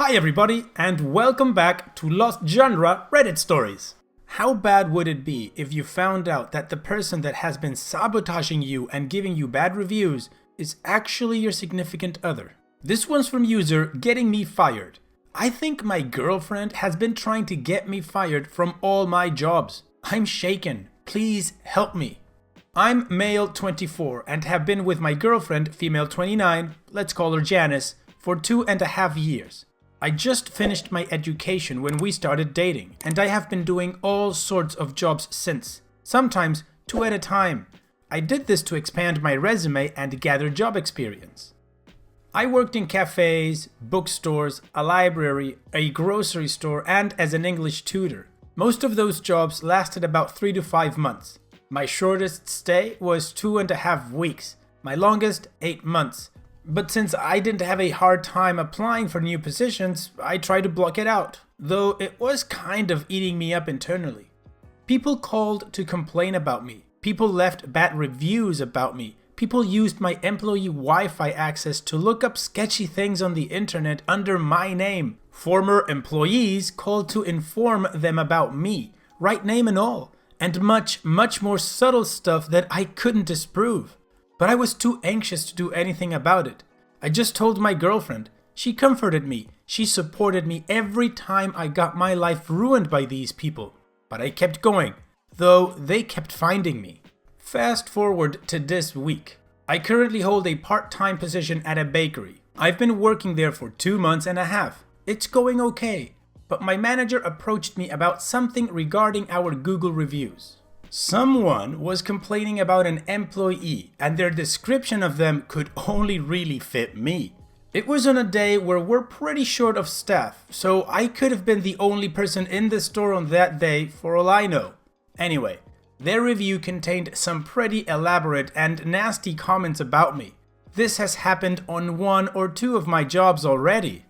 Hi everybody, and welcome back to Lost Genre Reddit Stories. How bad would it be if you found out that the person that has been sabotaging you and giving you bad reviews is actually your significant other? This one's from user Getting Me Fired. I think my girlfriend has been trying to get me fired from all my jobs. I'm shaken. Please help me. I'm male 24 and have been with my girlfriend, female 29, let's call her Janice, for 2.5 years. I just finished my education when we started dating, and I have been doing all sorts of jobs since, sometimes 2 at a time. I did this to expand my resume and gather job experience. I worked in cafes, bookstores, a library, a grocery store, and as an English tutor. Most of those jobs lasted about 3 to 5 months. My shortest stay was 2.5 weeks, my longest 8 months. But since I didn't have a hard time applying for new positions, I tried to block it out, though it was kind of eating me up internally. People called to complain about me. People left bad reviews about me. People used my employee Wi-Fi access to look up sketchy things on the internet under my name. Former employees called to inform them about me, right name and all, and much more subtle stuff that I couldn't disprove. But I was too anxious to do anything about it. I just told my girlfriend. She comforted me. She supported me every time I got my life ruined by these people. But I kept going, though they kept finding me. Fast forward to this week. I currently hold a part-time position at a bakery. I've been working there for 2.5 months. It's going okay, but my manager approached me about something regarding our Google reviews. Someone was complaining about an employee, and their description of them could only really fit me. It was on a day where we're pretty short of staff, so I could have been the only person in the store on that day for all I know. Anyway, their review contained some pretty elaborate and nasty comments about me. This has happened on 1 or 2 of my jobs already.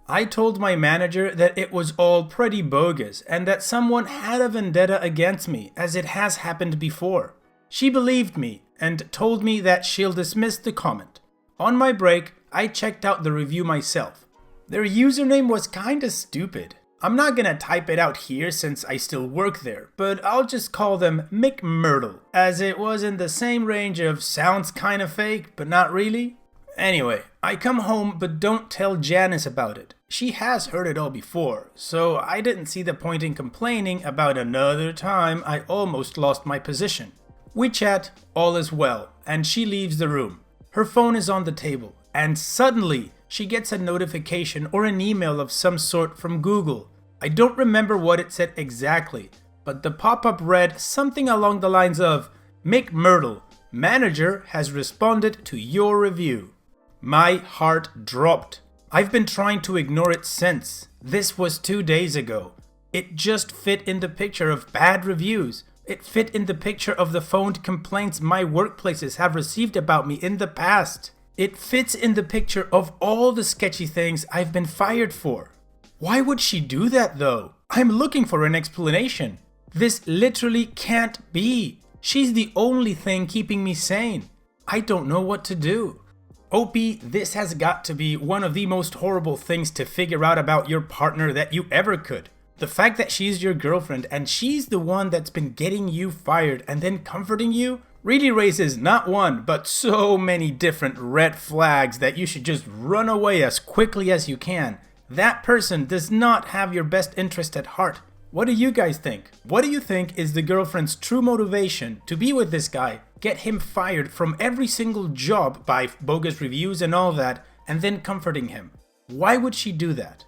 I told my manager that it was all pretty bogus and that someone had a vendetta against me, as it has happened before. She believed me and told me that she'll dismiss the comment. On my break, I checked out the review myself. Their username was kinda stupid. I'm not gonna type it out here since I still work there, but I'll just call them McMyrtle, as it was in the same range of sounds kinda fake, but not really. Anyway, I come home but don't tell Janice about it. She has heard it all before, so I didn't see the point in complaining about another time I almost lost my position. We chat, all is well, and she leaves the room. Her phone is on the table, and suddenly she gets a notification or an email of some sort from Google. I don't remember what it said exactly, but the pop-up read something along the lines of, McMyrtle, manager has responded to your review. My heart dropped. I've been trying to ignore it since. This was 2 days ago. It just fit in the picture of bad reviews. It fit in the picture of the phoned complaints my workplaces have received about me in the past. It fits in the picture of all the sketchy things I've been fired for. Why would she do that though? I'm looking for an explanation. This literally can't be. She's the only thing keeping me sane. I don't know what to do. OP, this has got to be one of the most horrible things to figure out about your partner that you ever could. The fact that she's your girlfriend and she's the one that's been getting you fired and then comforting you really raises not one, but so many different red flags that you should just run away as quickly as you can. That person does not have your best interest at heart. What do you guys think? What do you think is the girlfriend's true motivation to be with this guy, get him fired from every single job by bogus reviews and all that, and then comforting him? Why would she do that?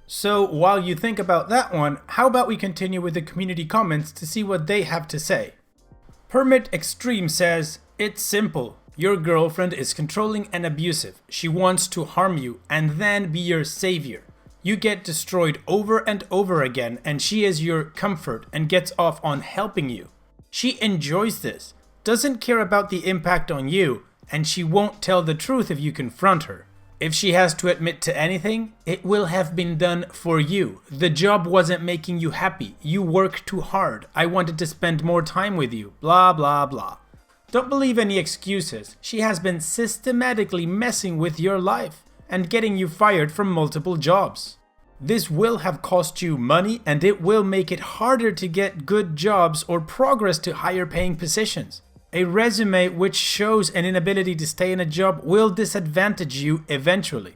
So while you think about that one, how about we continue with the community comments to see what they have to say? Permit Extreme says, it's simple. Your girlfriend is controlling and abusive. She wants to harm you and then be your savior. You get destroyed over and over again and she is your comfort and gets off on helping you. She enjoys this, doesn't care about the impact on you, and she won't tell the truth if you confront her. If she has to admit to anything, it will have been done for you. The job wasn't making you happy. You worked too hard. I wanted to spend more time with you. Blah, blah, blah. Don't believe any excuses. She has been systematically messing with your life and getting you fired from multiple jobs. This will have cost you money and it will make it harder to get good jobs or progress to higher paying positions. A resume which shows an inability to stay in a job will disadvantage you eventually.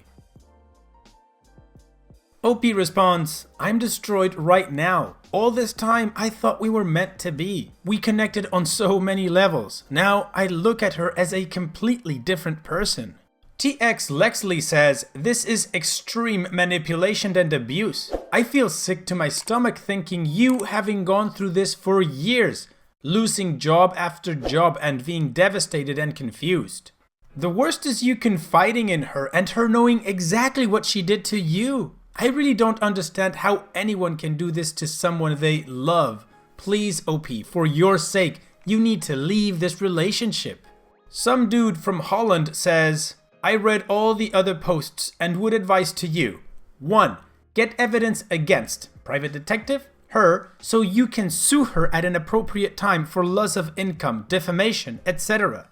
OP responds, I'm destroyed right now. All this time I thought we were meant to be. We connected on so many levels. Now I look at her as a completely different person. TX Lexley says, this is extreme manipulation and abuse. I feel sick to my stomach thinking you having gone through this for years, losing job after job and being devastated and confused. The worst is you confiding in her and her knowing exactly what she did to you. I really don't understand how anyone can do this to someone they love. Please, OP, for your sake, you need to leave this relationship. Some dude from Holland says, I read all the other posts and would advise to you. 1. Get evidence against private detective, her, so you can sue her at an appropriate time for loss of income, defamation, etc.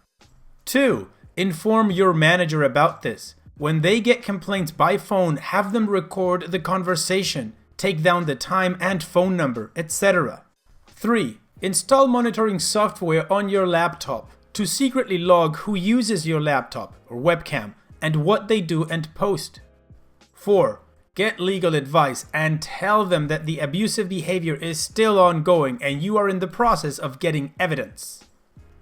2. Inform your manager about this. When they get complaints by phone, have them record the conversation, take down the time and phone number, etc. 3. Install monitoring software on your laptop to secretly log who uses your laptop or webcam and what they do and post. 4. Get legal advice and tell them that the abusive behavior is still ongoing and you are in the process of getting evidence.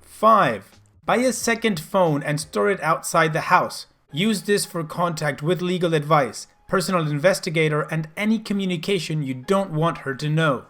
5. Buy a second phone and store it outside the house. Use this for contact with legal advice, personal investigator, and any communication you don't want her to know.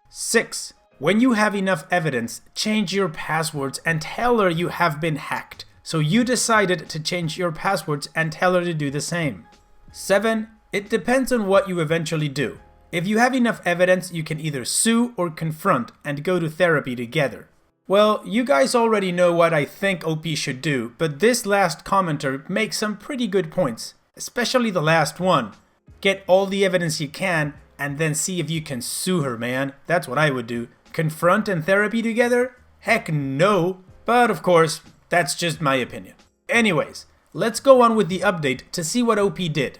6. When you have enough evidence, change your passwords and tell her you have been hacked. So you decided to change your passwords and tell her to do the same. 7. It depends on what you eventually do. If you have enough evidence, you can either sue or confront and go to therapy together. Well, you guys already know what I think OP should do, but this last commenter makes some pretty good points, especially the last one. Get all the evidence you can and then see if you can sue her, man. That's what I would do. Confront and therapy together? Heck no. But of course, that's just my opinion. Anyways, let's go on with the update to see what OP did.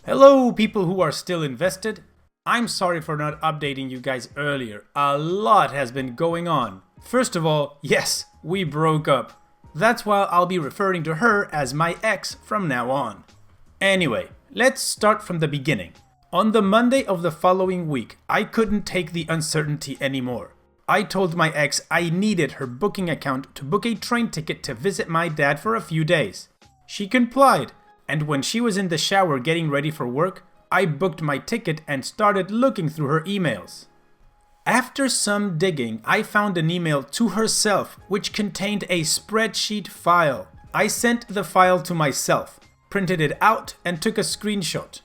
Hello, people who are still invested. I'm sorry for not updating you guys earlier. A lot has been going on. First of all, yes, we broke up. That's why I'll be referring to her as my ex from now on. Anyway, let's start from the beginning. On the Monday of the following week, I couldn't take the uncertainty anymore. I told my ex I needed her booking account to book a train ticket to visit my dad for a few days. She complied, and when she was in the shower getting ready for work, I booked my ticket and started looking through her emails. After some digging, I found an email to herself which contained a spreadsheet file. I sent the file to myself, printed it out, and took a screenshot.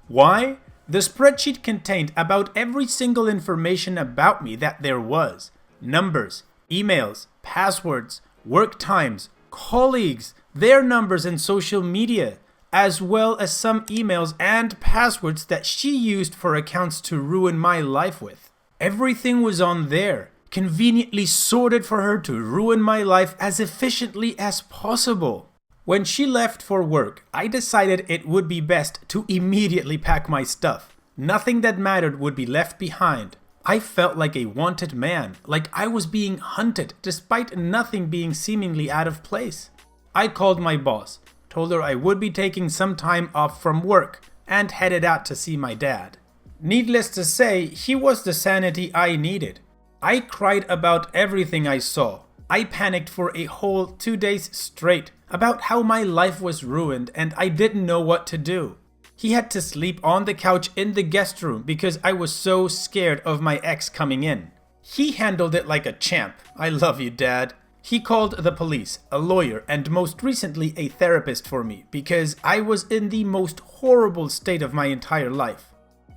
Why? The spreadsheet contained about every single information about me that there was. Numbers, emails, passwords, work times, colleagues, their numbers and social media, as well as some emails and passwords that she used for accounts to ruin my life with. Everything was on there, conveniently sorted for her to ruin my life as efficiently as possible. When she left for work, I decided it would be best to immediately pack my stuff. Nothing that mattered would be left behind. I felt like a wanted man, like I was being hunted despite nothing being seemingly out of place. I called my boss, told her I would be taking some time off from work, and headed out to see my dad. Needless to say, he was the sanity I needed. I cried about everything I saw. I panicked for a whole 2 days straight about how my life was ruined and I didn't know what to do. He had to sleep on the couch in the guest room because I was so scared of my ex coming in. He handled it like a champ. I love you, Dad. He called the police, a lawyer, and most recently a therapist for me because I was in the most horrible state of my entire life.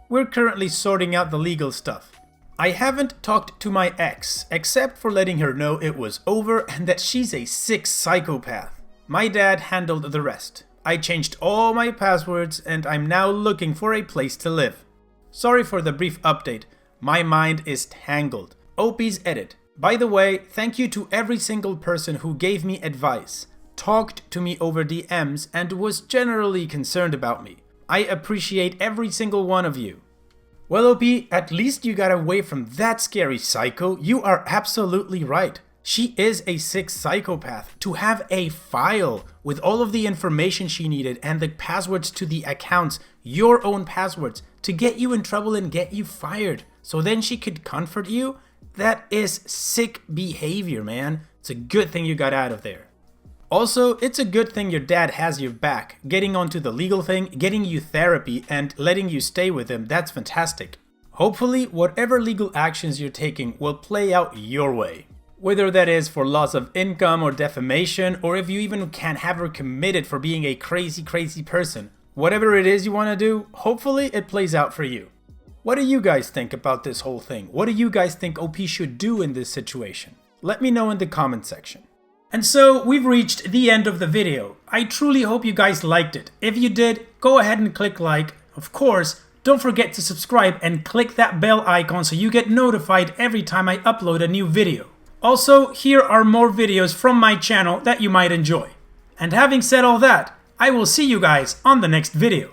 We're currently sorting out the legal stuff. I haven't talked to my ex, except for letting her know it was over and that she's a sick psychopath. My dad handled the rest. I changed all my passwords and I'm now looking for a place to live. Sorry for the brief update. My mind is tangled. OP's edit. By the way, thank you to every single person who gave me advice, talked to me over DMs, and was generally concerned about me. I appreciate every single one of you. Well, OP, at least you got away from that scary psycho. You are absolutely right. She is a sick psychopath. To have a file with all of the information she needed and the passwords to the accounts, your own passwords, to get you in trouble and get you fired, so then she could comfort you, that is sick behavior, man. It's a good thing you got out of there. Also, it's a good thing your dad has your back. Getting onto the legal thing, getting you therapy, and letting you stay with him, that's fantastic. Hopefully, whatever legal actions you're taking will play out your way. Whether that is for loss of income or defamation, or if you even can have her committed for being a crazy person. Whatever it is you want to do, hopefully it plays out for you. What do you guys think about this whole thing? What do you guys think OP should do in this situation? Let me know in the comment section. And so we've reached the end of the video. I truly hope you guys liked it. If you did, go ahead and click like. Of course, don't forget to subscribe and click that bell icon so you get notified every time I upload a new video. Also, here are more videos from my channel that you might enjoy. And having said all that, I will see you guys on the next video.